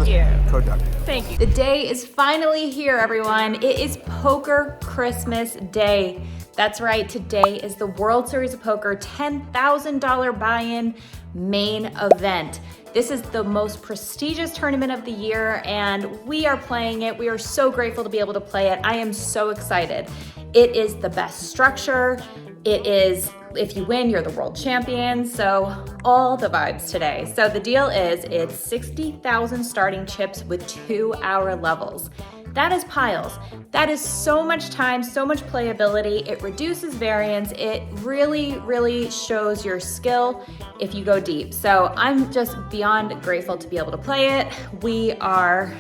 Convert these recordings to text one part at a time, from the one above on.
Thank you. Code Doug. Thank you. The day is finally here, everyone. It is Poker Christmas Day. That's right, today is the World Series of Poker $10,000 buy-in main event. This is the most prestigious tournament of the year, and we are playing it. We are so grateful to be able to play it. I am so excited. It is the best structure. It is, if you win, you're the world champion. So all the vibes today. So the deal is it's 60,000 starting chips with 2-hour levels. That is piles. That is so much time, so much playability. It reduces variance. It really, really shows your skill if you go deep. So I'm just beyond grateful to be able to play it. We are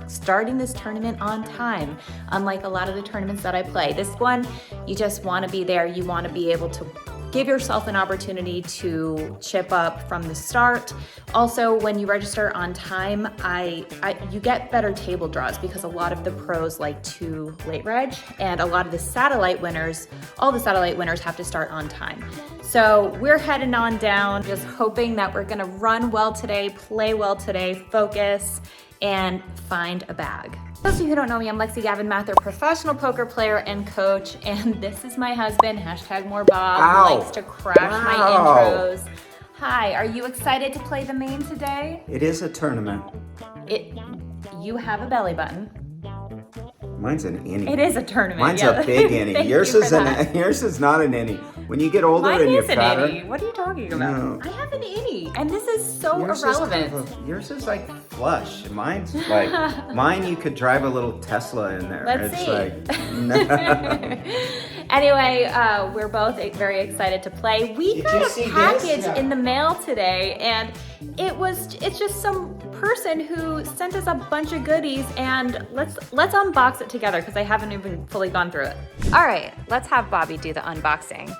starting this tournament on time, unlike a lot of the tournaments that I play. This one, you just want to be there. You want to be able to give yourself an opportunity to chip up from the start. Also, when you register on time, you get better table draws because a lot of the pros like to late reg, and a lot of the satellite winners, all the satellite winners have to start on time. So we're heading on down, just hoping that we're gonna run well today, play well today, focus, and find a bag. For those of you who don't know me, I'm Lexy Gavin-Mather, professional poker player and coach, and this is my husband, #MoreBob, who likes to crash my intros. Hi, are you excited to play the main today? It is a tournament. You have a belly button. Mine's an innie. It is a tournament. Mine's a big innie. Yours is not an innie. When you get older and you're fatter. Mine is an innie. What are you talking about? No. I have an innie, and this is so irrelevant. Yours is like flush. Mine's like, mine you could drive a little Tesla in there. Let's see. Like, no. Anyway, we're both very excited to play. We got a package in the mail today, and it's just some person who sent us a bunch of goodies, and let's unbox it together because I haven't even fully gone through it. All right, let's have Bobby do the unboxing.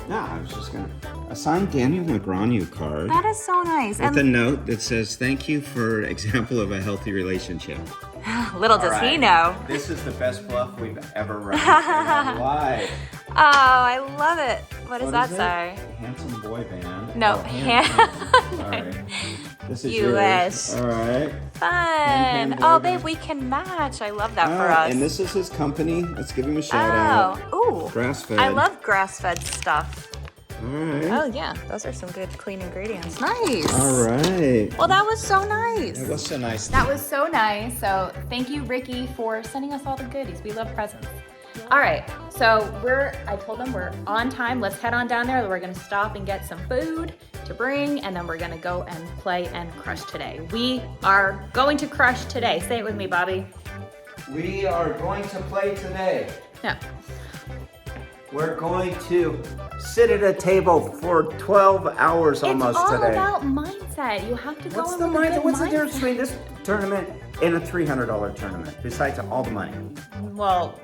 No, I was just gonna assign Daniel Negreanu card. That is so nice. With a note that says, "Thank you for example of a healthy relationship." Little does he know. This is the best bluff we've ever run in our life. Oh, I love it. What does that say? Handsome boy band. No, All right. This is yours. All right. Fun. Oh, babe, we can match. I love that for us. And this is his company. Let's give him a shout out. Oh, ooh. Grass-fed. I love grass-fed stuff. All right. Oh, yeah. Those are some good, clean ingredients. Nice. All right. Well, that was so nice. It was so nice. That was so nice. So thank you, Ricky, for sending us all the goodies. We love presents. All right, so I told them we're on time. Let's head on down there. We're gonna stop and get some food to bring, and then we're gonna go and play and crush today. We are going to crush today. Say it with me, Bobby. We are going to play today. No. We're going to sit at a table for 12 hours almost today. It's all about mindset. You have to go What's in the with a good mindset? What's the mindset. difference between this tournament and a $300 tournament, besides all the money? Well,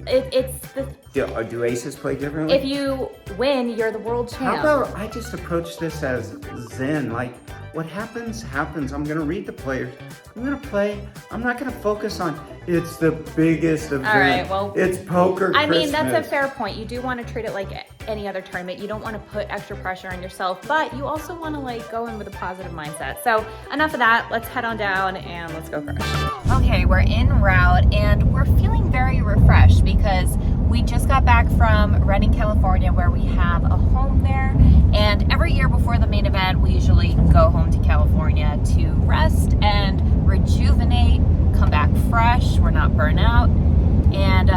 it's the... Do aces play differently? If you win, you're the world champ. How about I just approach this as zen, like what happens, happens. I'm gonna read the players. I'm gonna play. I'm not gonna focus on it's the biggest event. All right, well, it's poker I Christmas. mean, that's a fair point. You do want to treat it like any other tournament. You don't want to put extra pressure on yourself, but you also want to like go in with a positive mindset. So enough of that. Let's head on down and let's go crush. Okay, we're en route and we're feeling very refreshed because we just got back from Redding, California, where we have a home there. And every year before the main event, we usually go home to California to rest and rejuvenate, come back fresh. We're not burnt out. And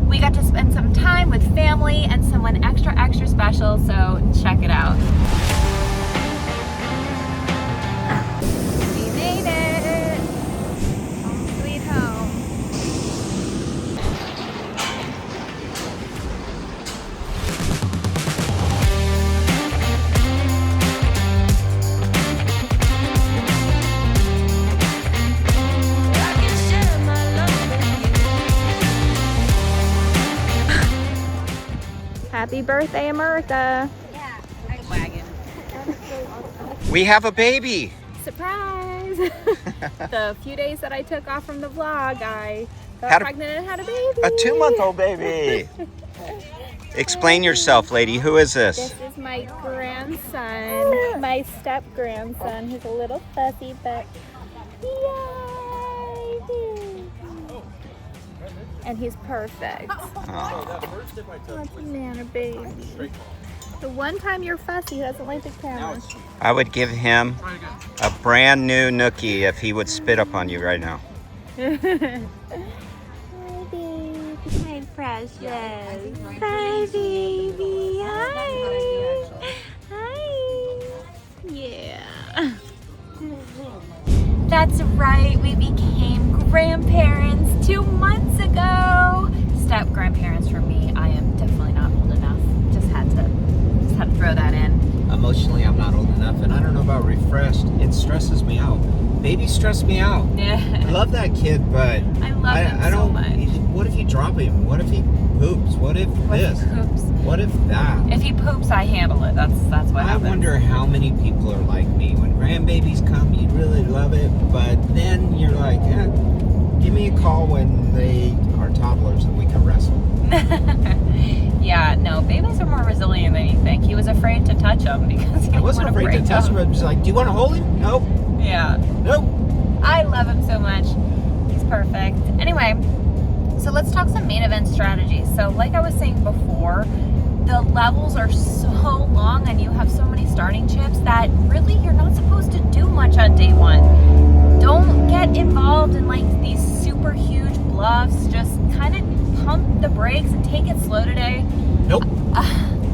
we got to spend some time with family and someone extra special, so check it out. We made it! Home sweet home. Happy birthday, America. Yeah. Wagon. We have a baby. Surprise. The few days that I took off from the vlog, I got pregnant and had a baby. A 2-month-old baby. Explain yourself, lady. Who is this? This is my grandson, my step grandson. He's a little fussy, but yeah. and he's perfect. That's a man or baby. The one time you're fussy, he doesn't like the camera. I would give him a brand new nookie if he would spit up on you right now. Hi, baby. Hi, precious. Hi, baby. Hi. Hi. Yeah. That's right. We became grandparents 2 months ago. Step grandparents for me. I am definitely not old enough. Just had to throw that in. Emotionally, I'm not old enough, and I don't know about refreshed. It stresses me out. Babies stress me out. Yeah. I love that kid, but I love him so much. What if you drop him? What if he poops? What if this? What if that? If he poops, I handle it. That's what happens. I wonder how many people are like me. When grandbabies come, you really love it, but then you're like, give me a call when they are toddlers and we can wrestle. Yeah, no, babies are more resilient than you think. He was afraid to touch him because he I wasn't afraid to touch him. I was like, do you want to hold him? Nope. Yeah. Nope. I love him so much. He's perfect. Anyway, so let's talk some main event strategies. So like I was saying before, the levels are so long and you have so many starting chips that really you're not supposed to do much on day one. Don't get involved in like these super huge bluffs. Just kind of pump the brakes and take it slow today. Nope.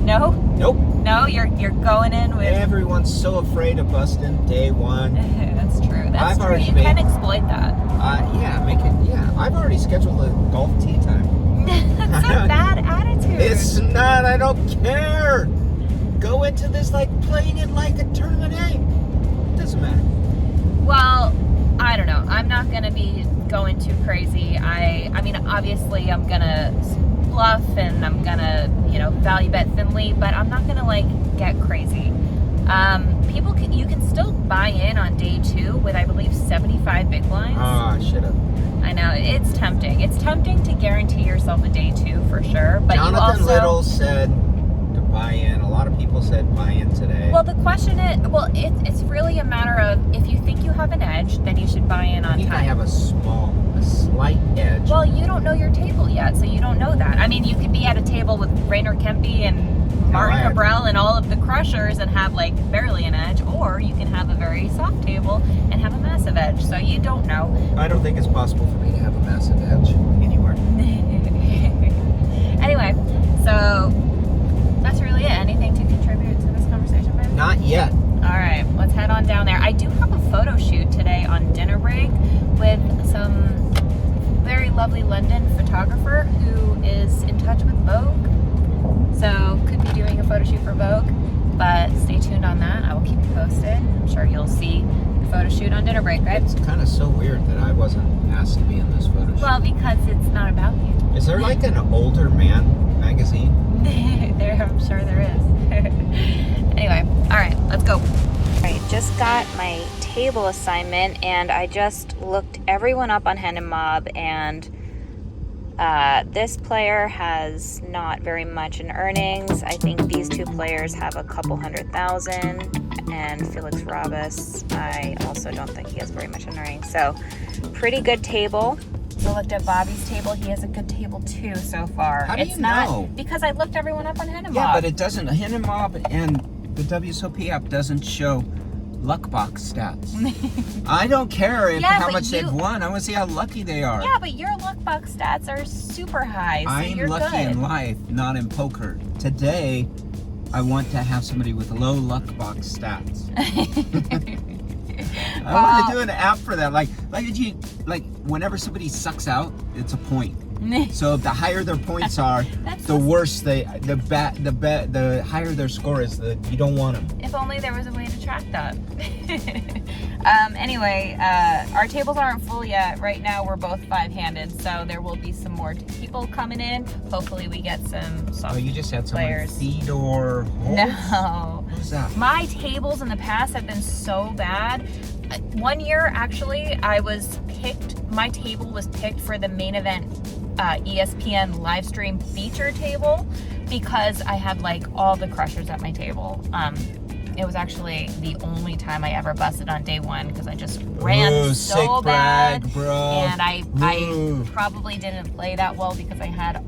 No? Nope. No, you're going in with... Everyone's so afraid of busting day one. That's true. That's true. You made... can exploit that. I've already scheduled a golf tee time. That's a bad attitude. It's not. I don't care. Go into this like playing it like a tournament game. It doesn't matter. Well, I don't know. I'm not going to be going too crazy. I mean, obviously I'm going to bluff and I'm going to, value bet thinly, but I'm not going to like get crazy. You can still buy in on day 2 with, I believe, 75 big blinds. Ah, shit up. I know, it's tempting. It's tempting to guarantee yourself a day 2 for sure. But Jonathan you also... Little said to buy in. A lot of people said buy in today. Well, the question is, it's really a matter of if you think you have an edge, then you should buy in on You time. might have a slight edge. Well, you don't know your table yet, so you don't know that. I mean, you could be at a table with Rainer Kempe and Martin Cabral and all of the crushers and have like barely an edge, or you can have a very soft table and have a massive edge. So you don't know. I don't think it's possible for me to have a massive edge anywhere. Anyway, so that's really it. Anything to contribute to this conversation, baby? Not yet. All right, let's head on down there. I do have a photo shoot today on dinner break with some very lovely London photographer who is in touch with Vogue. So could be doing a photo shoot for Vogue, but stay tuned on that. I will keep you posted. I'm sure you'll see the photo shoot on dinner break, right? It's kind of so weird that I wasn't asked to be in this photo shoot. Well, because it's not about you. Is there like an older man magazine? I'm sure there is. Anyway, all right, let's go. All right, just got my table assignment and I just looked everyone up on Hen and Mob, and this player has not very much in earnings. I think these 2 players have a couple 100,000, and Felix Robus, I also don't think he has very much in earnings. So pretty good table. So I looked at Bobby's table. He has a good table too so far. How do you know? Because I looked everyone up on Hen and Mob. Yeah, but it doesn't. Hen and Mob and the WSOP app doesn't show luck box stats. I don't care how much they've won. I want to see how lucky they are. Yeah, but your luck box stats are super high, so I'm you're lucky good. in life, not in poker. Today, I want to have somebody with low luck box stats. I want to do an app for that. Like whenever somebody sucks out, it's a point. So the higher their points are, the worse the higher their score is. You don't want them. If only there was a way to track that. Anyway, our tables aren't full yet. Right now we're both 5-handed, so there will be some more people coming in. Hopefully we get some soft you just had players. Someone Fedor Holtz? No. Who's that? My tables in the past have been so bad. One year, actually, my table was picked for the main event ESPN live stream feature table because I had like all the crushers at my table. It was actually the only time I ever busted on day one because I just ran so sick bad, brag, bro. and I probably didn't play that well because I had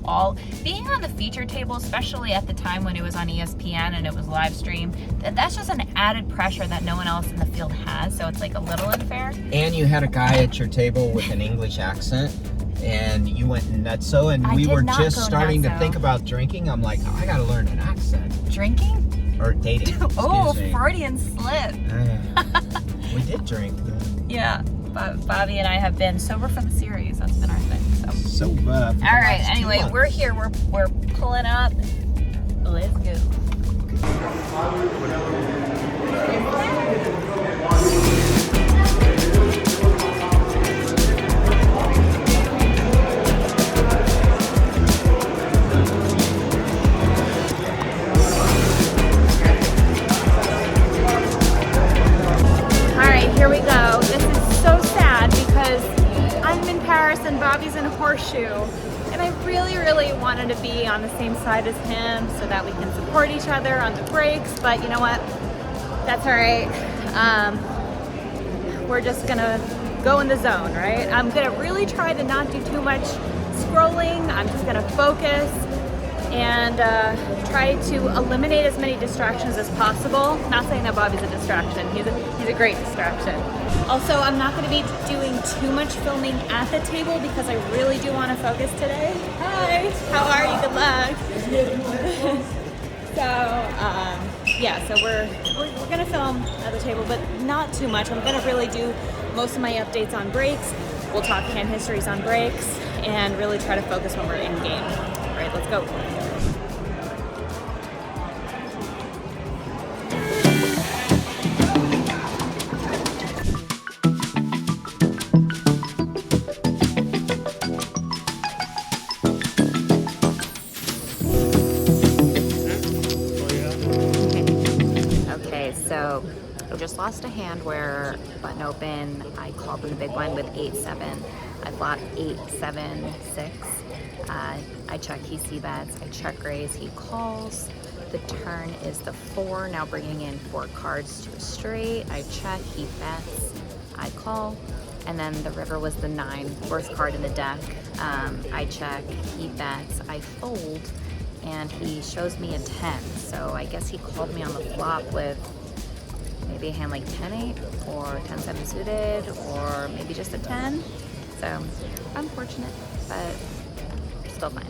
being on the feature table, especially at the time when it was on ESPN and it was live streamed. That's just an added pressure that no one else in the field has, so it's like a little unfair. And you had a guy at your table with an English accent, and you went nutso, and we were just starting to think about drinking. I'm like, I gotta learn an accent. Drinking? Or dating. Oh, Excuse me. Freudian slip. We did drink. Yeah, but Bobby and I have been sober for the series. That's been our thing. So, All right. Anyway, we're here. We're pulling up. Let's go. Here we go. This is so sad because I'm in Paris and Bobby's in Horseshoe, and I really, really wanted to be on the same side as him so that we can support each other on the breaks, but you know what? That's all right. We're just gonna go in the zone, right? I'm gonna really try to not do too much scrolling. I'm just gonna focus and try to eliminate as many distractions as possible. Not saying that Bobby's a distraction. He's a great distraction. Also, I'm not going to be doing too much filming at the table because I really do want to focus today. Hi, how are you? Good luck. So we're going to film at the table, but not too much. I'm going to really do most of my updates on breaks. We'll talk hand histories on breaks and really try to focus when we're in game. All right, let's go. So I just lost a hand where button open, I called in the big blind with 8-7. I blocked 8-7-6. I check, he c-bets. I check raise, he calls. The turn is the 4, now bringing in 4 cards to a straight. I check, he bets, I call. And then the river was the 9, worst card in the deck. I check, he bets, I fold, and he shows me a 10. So I guess he called me on the flop with maybe a hand like 10-8 or 10-7 suited, or maybe just a 10. So unfortunate, but still fine.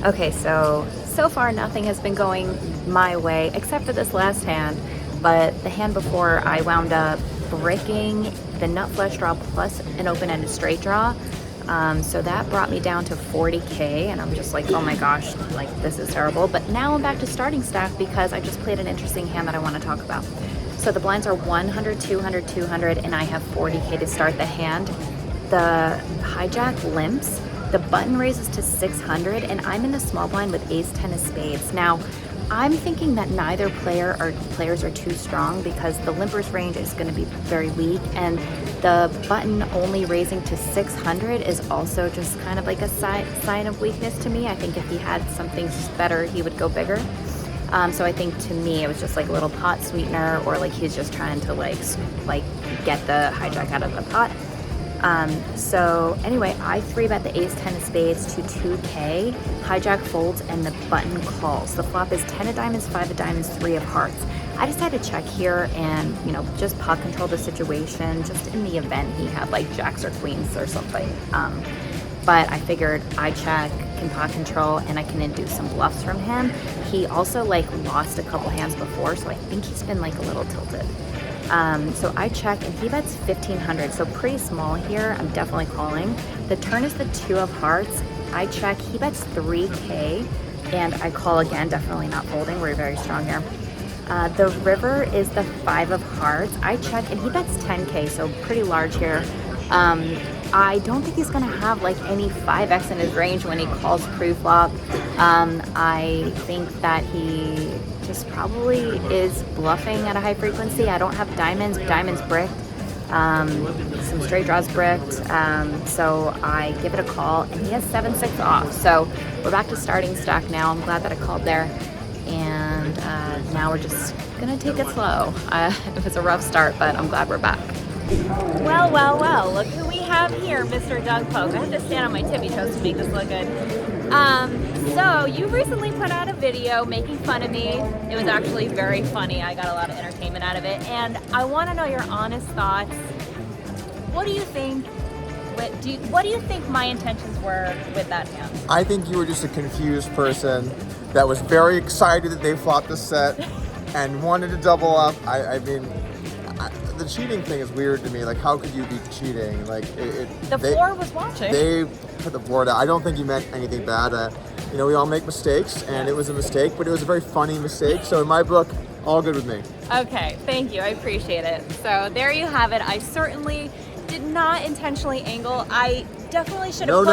Okay, so far nothing has been going my way except for this last hand, but the hand before I wound up breaking the nut flush draw plus an open-ended straight draw. So that brought me down to 40K, and I'm just like, oh my gosh, like this is terrible. But now I'm back to starting stack because I just played an interesting hand that I want to talk about. So the blinds are 100, 200, 200, and I have 40K to start the hand. The hijack limps, the button raises to 600, and I'm in the small blind with ace 10 of spades. Now, I'm thinking that neither players are too strong because the limper's range is going to be very weak, and the button only raising to 600 is also just kind of like a sign of weakness to me. I think if he had something better, he would go bigger. So I think to me, it was just like a little pot sweetener, or like he's just trying to like get the hijack out of the pot. So anyway, I 3-bet the ace 10 of spades to 2K, hijack folds, and the button calls. The flop is 10 of diamonds, 5 of diamonds, 3 of hearts. I decided to check here and, you know, just pot control the situation, just in the event he had like jacks or queens or something. But I figured I check, can pot control, and I can induce some bluffs from him. He also like lost a couple hands before, so I think he's been like a little tilted. So I check, and he bets 1,500, so pretty small here. I'm definitely calling. The turn is the 2 of hearts. I check, he bets 3K, and I call again, definitely not folding. We're very strong here. The river is the 5 of hearts. I check, and he bets 10K, so pretty large here. I don't think he's gonna have like any 5x in his range when he calls pre-flop. I think that he just probably is bluffing at a high frequency. I don't have diamonds. Diamonds bricked. Some straight draws bricked. So I give it a call, and he has 7-6 off. So we're back to starting stack now. I'm glad that I called there. And now we're just gonna take it slow. It was a rough start, but I'm glad we're back. Well, well, well, look who we have here, Mr. Doug Polk. I have to stand on my tippy toes to make this look good. So you recently put out a video making fun of me. It was actually very funny. I got a lot of entertainment out of it. And I wanna know your honest thoughts. What do you think? What do you think my intentions were with that hand? I think you were just a confused person that was very excited that they fought the set and wanted to double up. I mean, the cheating thing is weird to me. Like, how could you be cheating? Like, the floor was watching. They put the floor down. I don't think you meant anything bad. You know, we all make mistakes, and it was a mistake, but it was a very funny mistake. So in my book, all good with me. Okay, thank you. I appreciate it. So there you have it. I certainly did not intentionally angle. I definitely should have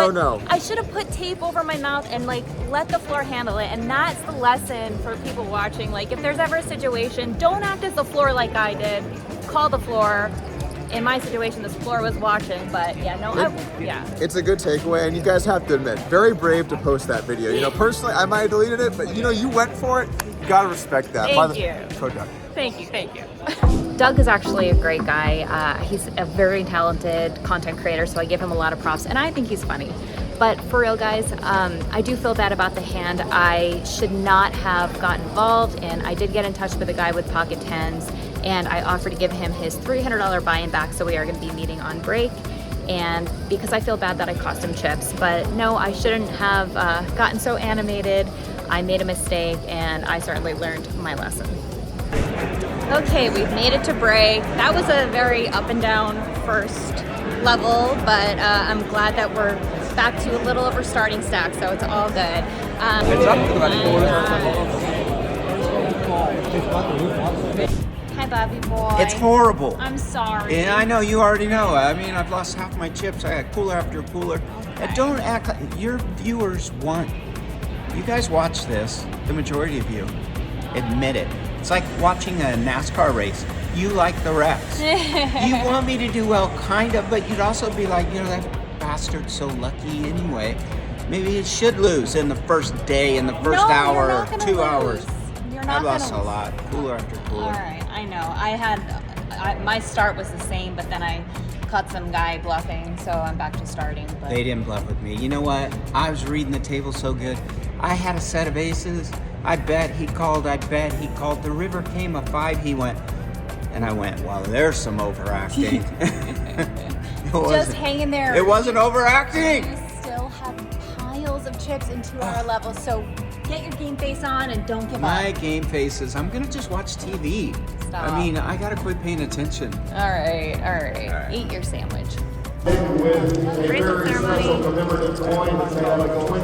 I should have put tape over my mouth and like let the floor handle it. And that's the lesson for people watching. Like, if there's ever a situation, don't act as the floor like I did. Call the floor. In my situation, this floor was watching, but yeah, It's a good takeaway, and you guys have to admit, very brave to post that video. You know, personally, I might have deleted it, but you know, you went for it. You gotta respect that. Thank you. Product. Thank you. Doug is actually a great guy. He's a very talented content creator, so I give him a lot of props, and I think he's funny. But for real, guys, I do feel bad about the hand. I should not have gotten involved, and I did get in touch with a guy with pocket tens, and I offered to give him his $300 buy-in back, so we are gonna be meeting on break. And because I feel bad that I cost him chips, but no, I shouldn't have gotten so animated. I made a mistake, and I certainly learned my lesson. Okay, we've made it to break. That was a very up and down first level, but I'm glad that we're back to a little over starting stack, so it's all good. Hi, Bobby boy. It's horrible. I'm sorry. And I know, you already know. I mean, I've lost half my chips. I got cooler after cooler. And don't act like your viewers want. You guys watch this, the majority of you. Admit it. It's like watching a NASCAR race. You like the wrecks. You want me to do well, kind of, but you'd also be like, you know, that bastard's so lucky anyway. Maybe he should lose in the first day, in the first hour, or 2 hours. I lost a lot, cooler after cooler. All right, I know. My start was the same, but then I caught some guy bluffing, so I'm back to starting. But They didn't bluff with me. You know what? I was reading the table so good. I had a set of aces. I bet he called. The river came a 5, he went. And I went, well, there's some overacting. Just hang in there. It wasn't overacting. You still have piles of chips in 2-hour levels, so get your game face on and don't give My up. game face is, I'm gonna just watch TV. Stop. I mean, I gotta quit paying attention. All right. Eat your sandwich. With Raise the ceremony. commemorative coin that they have a twin.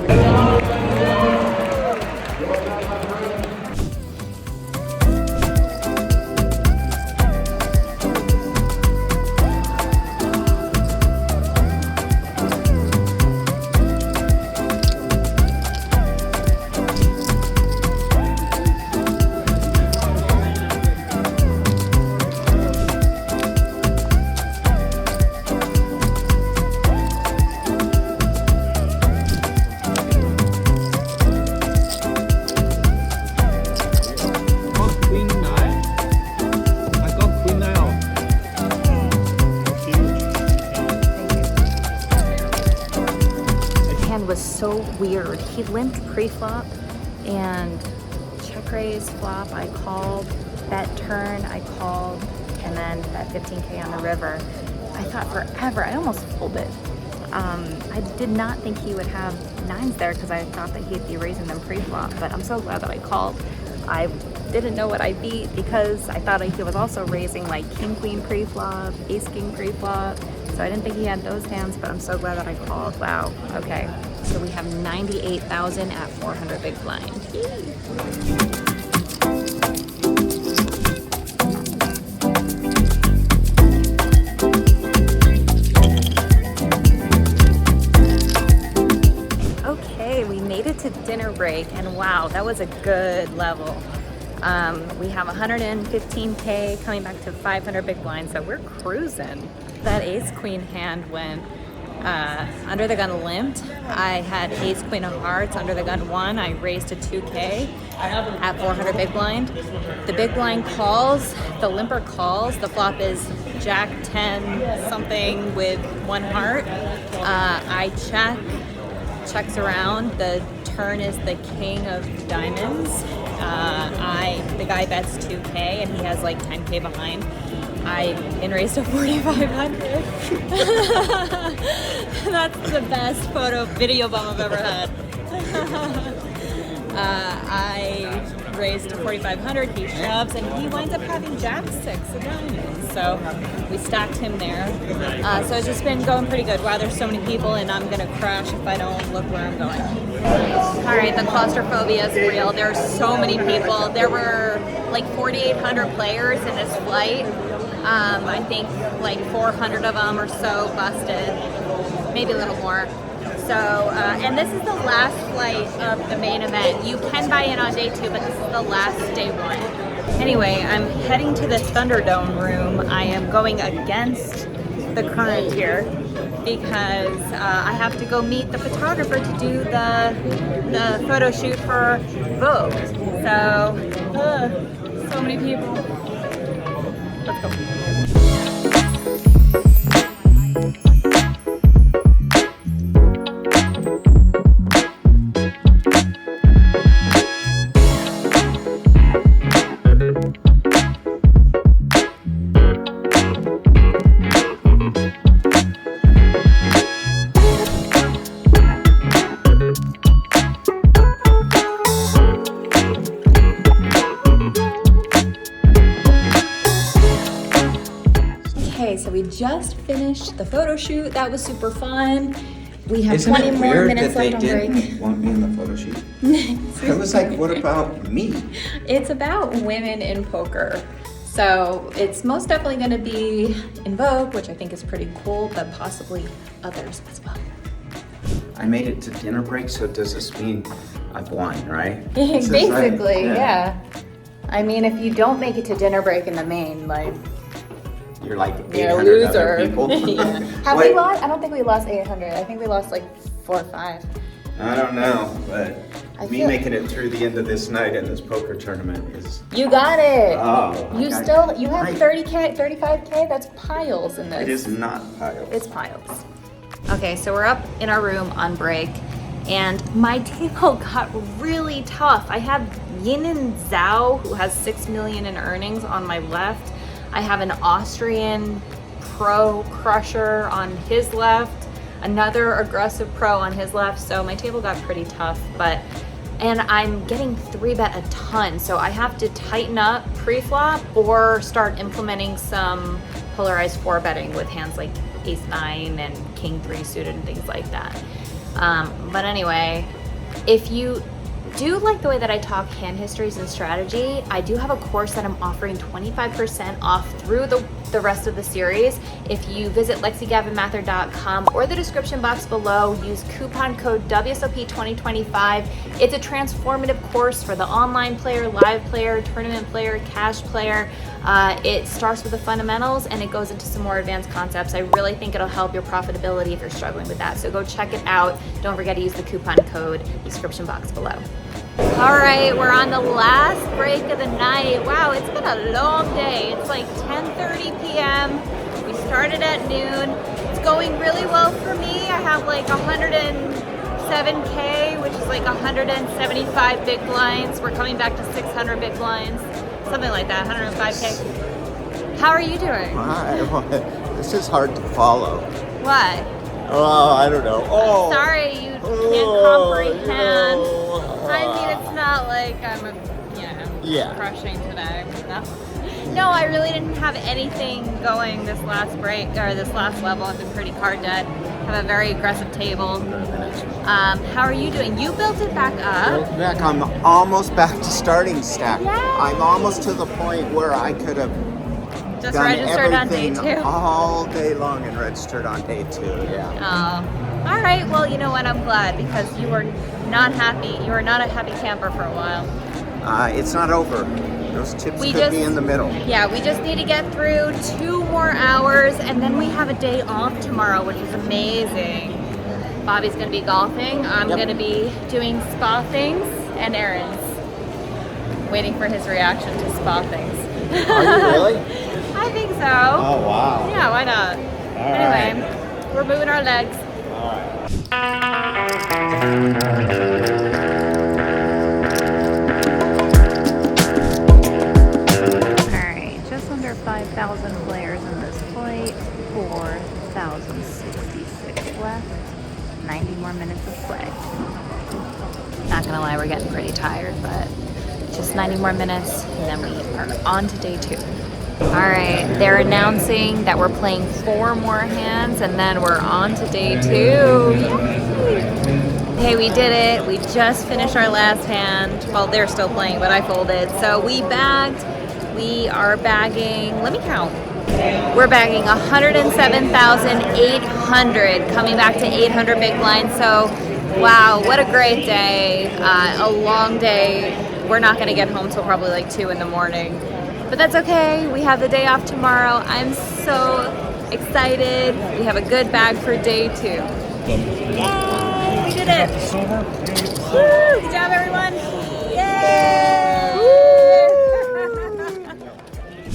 Was so weird. He limped pre-flop and check raise flop. I called, bet turn, I called, and then bet 15K on the river. I thought forever. I almost folded. I did not think he would have 9s there because I thought that he'd be raising them pre-flop, but I'm so glad that I called. I didn't know what I beat because I thought he was also raising like king queen pre-flop, ace king pre-flop. So I didn't think he had those hands, but I'm so glad that I called. Wow, okay. So we have 98,000 at 400 big blind. Okay, we made it to dinner break, and wow, that was a good level. We have 115K coming back to 500 big blind, so we're cruising. That ace queen hand went Under the gun limped. I had ace queen of hearts. Under the gun won. I raised to 2K at 400 big blind. The big blind calls. The limper calls. The flop is jack 10 something with 1 heart. I check. Checks around. The turn is the king of diamonds. The guy bets 2K and he has like 10K behind. I raised to 4,500. That's the best video bum I've ever had. I raised to 4,500. He shoves and he winds up having jack 6 of diamonds. So we stacked him there. So it's just been going pretty good. Wow, there's so many people and I'm gonna crash if I don't look where I'm going. All right, the claustrophobia is real. There's so many people. There were like 4,800 players in this flight. I think like 400 of them or so busted, maybe a little more. So, and this is the last flight of the main event. You can buy in on day 2, but this is the last day 1. Anyway, I'm heading to the Thunderdome room. I am going against the current here because I have to go meet the photographer to do the photo shoot for Vogue. So, so many people. Let's go. So we just finished the photo shoot. That was super fun. We have Isn't 20 it more weird minutes that they left on break. didn't want me in the photo shoot? I was like, what about me? It's about women in poker. So it's most definitely going to be in Vogue, which I think is pretty cool, but possibly others as well. I made it to dinner break, so does this mean I've won, right? This is Basically, like, yeah. I mean, if you don't make it to dinner break in the main, like, You're like you're a 800 other loser. people. Yeah. Have What? we lost? I don't think we lost 800. I think we lost like 4 or 5. I don't know, but I me feel- making it through the end of this night in this poker tournament is. You got it. Oh, You have 30K, 35K. That's piles in this. It is not piles. It's piles. Okay, so we're up in our room on break, and my table got really tough. I have Yin and Zhao, who has 6 million in earnings, on my left. I have an Austrian pro crusher on his left, another aggressive pro on his left. So my table got pretty tough, and I'm getting 3-bet a ton. So I have to tighten up pre-flop or start implementing some polarized 4-betting with hands like ace-9 and king-3 suited and things like that. But anyway, if you do like the way that I talk hand histories and strategy, I do have a course that I'm offering 25% off through the rest of the series. If you visit LexyGavin-Mather.com or the description box below, use coupon code WSOP2025. It's a transformative course for the online player, live player, tournament player, cash player. It starts with the fundamentals and it goes into some more advanced concepts. I really think it'll help your profitability if you're struggling with that. So go check it out. Don't forget to use the coupon code, description box below. All right, we're on the last break of the night. Wow, it's been a long day. It's like 10:30 p.m. We started at noon. It's going really well for me. I have like 107K, which is like 175 big blinds. We're coming back to 600 big blinds, something like that, 105K. How are you doing? This is hard to follow. What? Oh, I don't know. Oh, Sorry, you can't comprehend. I mean, it's not like I'm, crushing today. No, I really didn't have anything going this last break, or this last level. I've been pretty card dead. I have a very aggressive table. How are you doing? You built it back up. Back, I'm almost back to starting stack. Yay! I'm almost to the point where I could have Just done registered on day everything 2. all day long and registered on day 2. Yeah. Oh, all right. Well, you know what? I'm glad because you were not happy. You were not a happy camper for a while. It's not over. Those chips We could just- be in the middle. Yeah, we just need to get through 2 more hours and then we have a day off tomorrow, which is amazing. Bobby's gonna be golfing. I'm gonna be doing spa things and errands. Waiting for his reaction to spa things. Are you really? I think so. Oh, wow. Yeah, why not? Anyway, we're moving our legs. Alright, just under 5,000 players in this flight, 4,066 left, 90 more minutes of play. Not gonna lie, we're getting pretty tired, but just 90 more minutes and then we are on to day 2. Alright, they're announcing that we're playing 4 more hands and then we're on to day 2. Yay! Okay, we did it. We just finished our last hand. Well, they're still playing, but I folded. So we bagged. We are bagging, let me count. We're bagging 107,800, coming back to 800 big blinds. So, wow, what a great day. A long day. We're not gonna get home till probably like 2 in the morning. But that's okay. We have the day off tomorrow. I'm so excited. We have a good bag for day 2. Yay! We did it. Woo! Good job, everyone. Yay!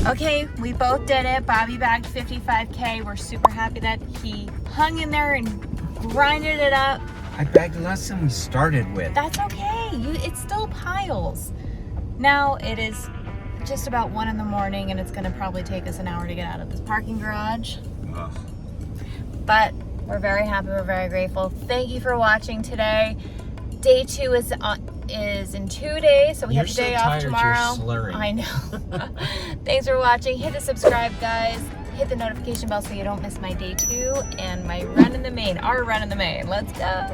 Okay, we both did it. Bobby bagged 55K. We're super happy that he hung in there and grinded it up. I bagged less than we started with. That's okay. It's still piles. Now it is just about 1 in the morning and it's gonna probably take us an hour to get out of this parking garage. Ugh. But we're very happy, we're very grateful. Thank you for watching today. Day 2 is in 2 days, so we have the day off tomorrow. You're slurring. I know. Thanks for watching. Hit the subscribe, guys. Hit the notification bell so you don't miss my day 2 and my run in the main, our run in the main. Let's go.